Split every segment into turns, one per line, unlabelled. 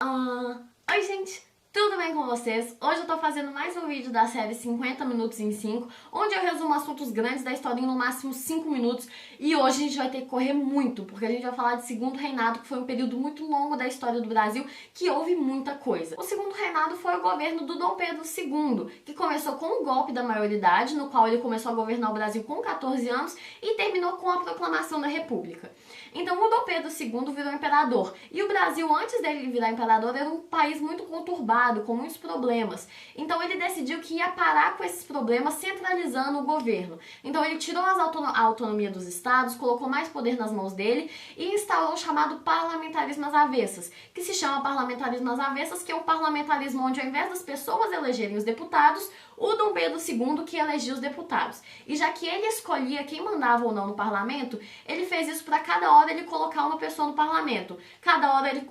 Oi gente, tudo bem com vocês? Hoje eu tô fazendo mais um vídeo da série 50 minutos em 5, onde eu resumo assuntos grandes da história em no máximo 5 minutos. E hoje a gente vai ter que correr muito, porque a gente vai falar de Segundo Reinado, que foi um período muito longo da história do Brasil, que houve muita coisa. O Segundo Reinado foi o governo do Dom Pedro II, que começou com o golpe da maioridade, no qual ele começou a governar o Brasil com 14 anos e terminou com a proclamação da República. Então o Dom Pedro II virou imperador, e o Brasil, antes dele virar imperador, era um país muito conturbado, com muitos problemas. Então ele decidiu que ia parar com esses problemas, centralizando o governo. Então ele tirou a autonomia dos estados, colocou mais poder nas mãos dele e instaurou o chamado parlamentarismo às avessas, que se chama parlamentarismo às avessas, que é um parlamentarismo onde, ao invés das pessoas elegerem os deputados, o Dom Pedro II que elegia os deputados. E já que ele escolhia quem mandava ou não no parlamento, ele fez isso para cada hora ele colocar uma pessoa no parlamento.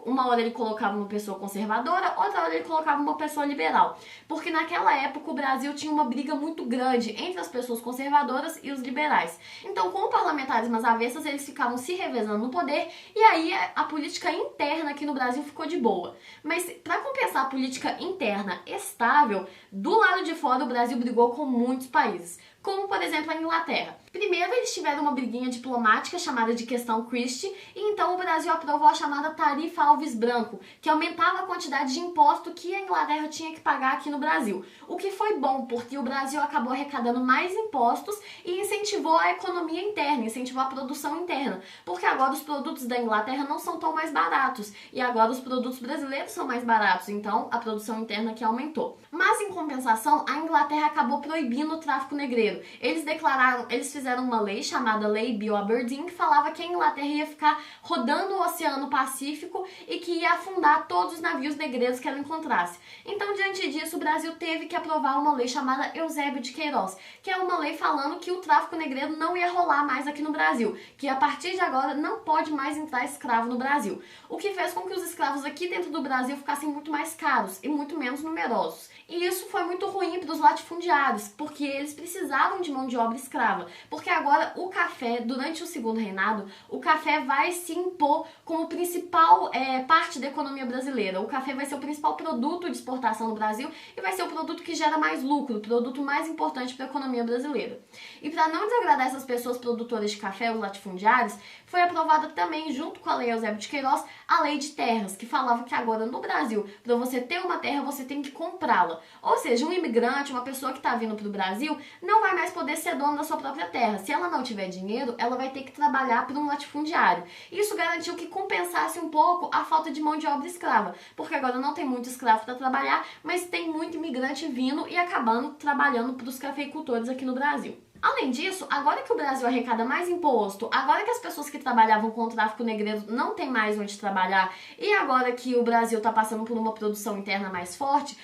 Uma hora ele colocava uma pessoa conservadora, outra hora ele colocava uma pessoa liberal. Porque naquela época o Brasil tinha uma briga muito grande entre as pessoas conservadoras e os liberais. Então, com o parlamentarismo às avessas, eles ficavam se revezando no poder, e aí a política interna aqui no Brasil ficou de boa. Mas para compensar a política interna estável, do lado de fora o Brasil brigou com muitos países, como por exemplo a Inglaterra. Primeiro eles tiveram uma briguinha diplomática chamada de Questão Christie, e então o Brasil aprovou a chamada Tarifa Alves Branco, que aumentava a quantidade de imposto que a Inglaterra tinha que pagar aqui no Brasil. O que foi bom, porque o Brasil acabou arrecadando mais impostos e incentivou a economia interna, incentivou a produção interna, porque agora os produtos da Inglaterra não são tão mais baratos, e agora os produtos brasileiros são mais baratos, então a produção interna aqui aumentou. Mas em compensação, a Inglaterra acabou proibindo o tráfico negreiro. Eles fizeram uma lei chamada Lei Bill Aberdeen, que falava que a Inglaterra ia ficar rodando o Oceano Pacífico e que ia afundar todos os navios negreiros que ela encontrasse. Então, diante disso, o Brasil teve que aprovar uma lei chamada Eusébio de Queiroz, que é uma lei falando que o tráfico negreiro não ia rolar mais aqui no Brasil, que a partir de agora não pode mais entrar escravo no Brasil. O que fez com que os escravos aqui dentro do Brasil ficassem muito mais caros e muito menos numerosos. E isso foi muito ruim para os latifundiários, porque eles precisavam de mão de obra escrava. Porque agora o café, durante o Segundo Reinado, o café vai se impor como principal parte da economia brasileira. O café vai ser o principal produto de exportação no Brasil e vai ser o produto que gera mais lucro, o produto mais importante para a economia brasileira. E para não desagradar essas pessoas produtoras de café, os latifundiários, foi aprovada também, junto com a Lei Eusébio de Queiroz, a Lei de Terras, que falava que agora no Brasil, para você ter uma terra, você tem que comprá-la. Ou seja, um imigrante, uma pessoa que está vindo para o Brasil, não vai mais poder ser dono da sua própria terra. Se ela não tiver dinheiro, ela vai ter que trabalhar para um latifundiário. Isso garantiu que compensasse um pouco a falta de mão de obra escrava, porque agora não tem muito escravo para trabalhar, mas tem muito imigrante vindo e acabando trabalhando para os cafeicultores aqui no Brasil. Além disso, agora que o Brasil arrecada mais imposto, agora que as pessoas que trabalhavam com o tráfico negreiro não tem mais onde trabalhar, e agora que o Brasil está passando por uma produção interna mais forte,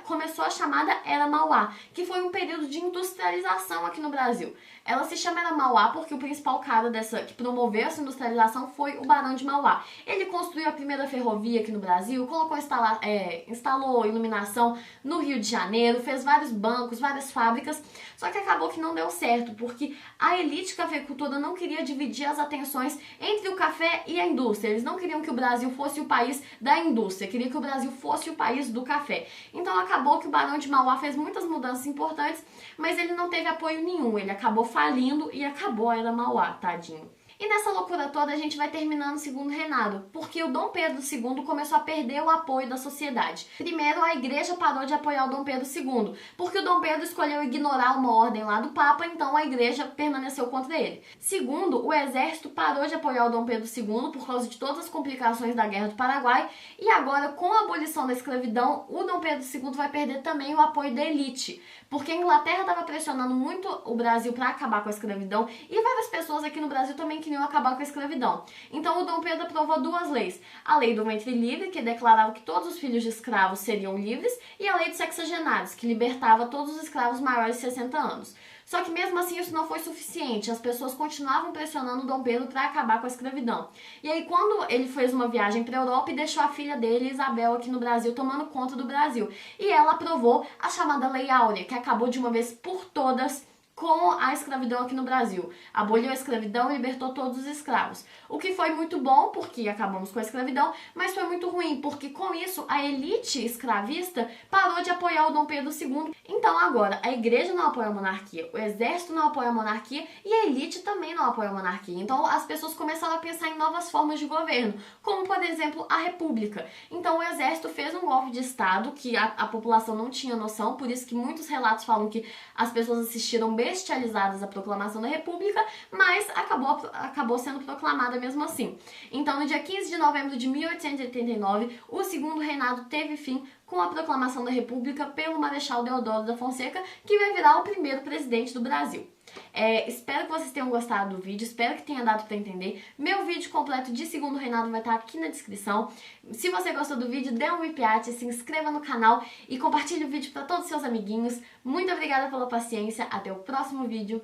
começou a chamada Era Mauá, que foi um período de industrialização aqui no Brasil. Ela se chama Era Mauá porque o principal cara que promoveu essa industrialização foi o Barão de Mauá. Ele construiu a primeira ferrovia aqui no Brasil, instalou iluminação no Rio de Janeiro, fez vários bancos, várias fábricas, só que acabou que não deu certo, porque a elite cafeicultora não queria dividir as atenções entre o café e a indústria. Eles não queriam que o Brasil fosse o país da indústria, queriam que o Brasil fosse o país do café. Então acabou que o Barão de Mauá fez muitas mudanças importantes, mas ele não teve apoio nenhum, ele acabou falindo e acabou a Era Mauá, tadinho. E nessa loucura toda a gente vai terminando o Segundo Reinado, porque o Dom Pedro II começou a perder o apoio da sociedade. Primeiro, a igreja parou de apoiar o Dom Pedro II, porque o Dom Pedro escolheu ignorar uma ordem lá do Papa, então a igreja permaneceu contra ele. Segundo, o exército parou de apoiar o Dom Pedro II por causa de todas as complicações da Guerra do Paraguai, e agora, com a abolição da escravidão, o Dom Pedro II vai perder também o apoio da elite, porque a Inglaterra estava pressionando muito o Brasil para acabar com a escravidão, e várias pessoas aqui no Brasil também queriam acabar com a escravidão. Então o Dom Pedro aprovou duas leis. A Lei do Ventre Livre, que declarava que todos os filhos de escravos seriam livres, e a Lei dos Sexagenários, que libertava todos os escravos maiores de 60 anos. Só que mesmo assim isso não foi suficiente, as pessoas continuavam pressionando o Dom Pedro para acabar com a escravidão. E aí quando ele fez uma viagem para a Europa e deixou a filha dele, Isabel, aqui no Brasil, tomando conta do Brasil, e ela aprovou a chamada Lei Áurea, que acabou de uma vez por todas com a escravidão aqui no Brasil. Aboliu a escravidão e libertou todos os escravos. O que foi muito bom, porque acabamos com a escravidão, mas foi muito ruim, porque com isso a elite escravista parou de apoiar o Dom Pedro II. Então agora, a igreja não apoia a monarquia, o exército não apoia a monarquia e a elite também não apoia a monarquia. Então as pessoas começaram a pensar em novas formas de governo, como por exemplo a república. Então o exército fez um golpe de estado que a população não tinha noção, por isso que muitos relatos falam que as pessoas assistiram bestializadas à proclamação da república, mas acabou sendo proclamada mesmo assim. Então no dia 15 de novembro de 1889, o segundo reinado teve fim com a proclamação da república pelo Marechal Deodoro da Fonseca, que vai virar o primeiro presidente do Brasil. Espero que vocês tenham gostado do vídeo, espero que tenha dado para entender. Meu vídeo completo de segundo reinado vai estar aqui na descrição. Se você gostou do vídeo, dê um ipiate, se inscreva no canal e compartilhe o vídeo para todos os seus amiguinhos. Muito obrigada pela paciência, até o próximo vídeo.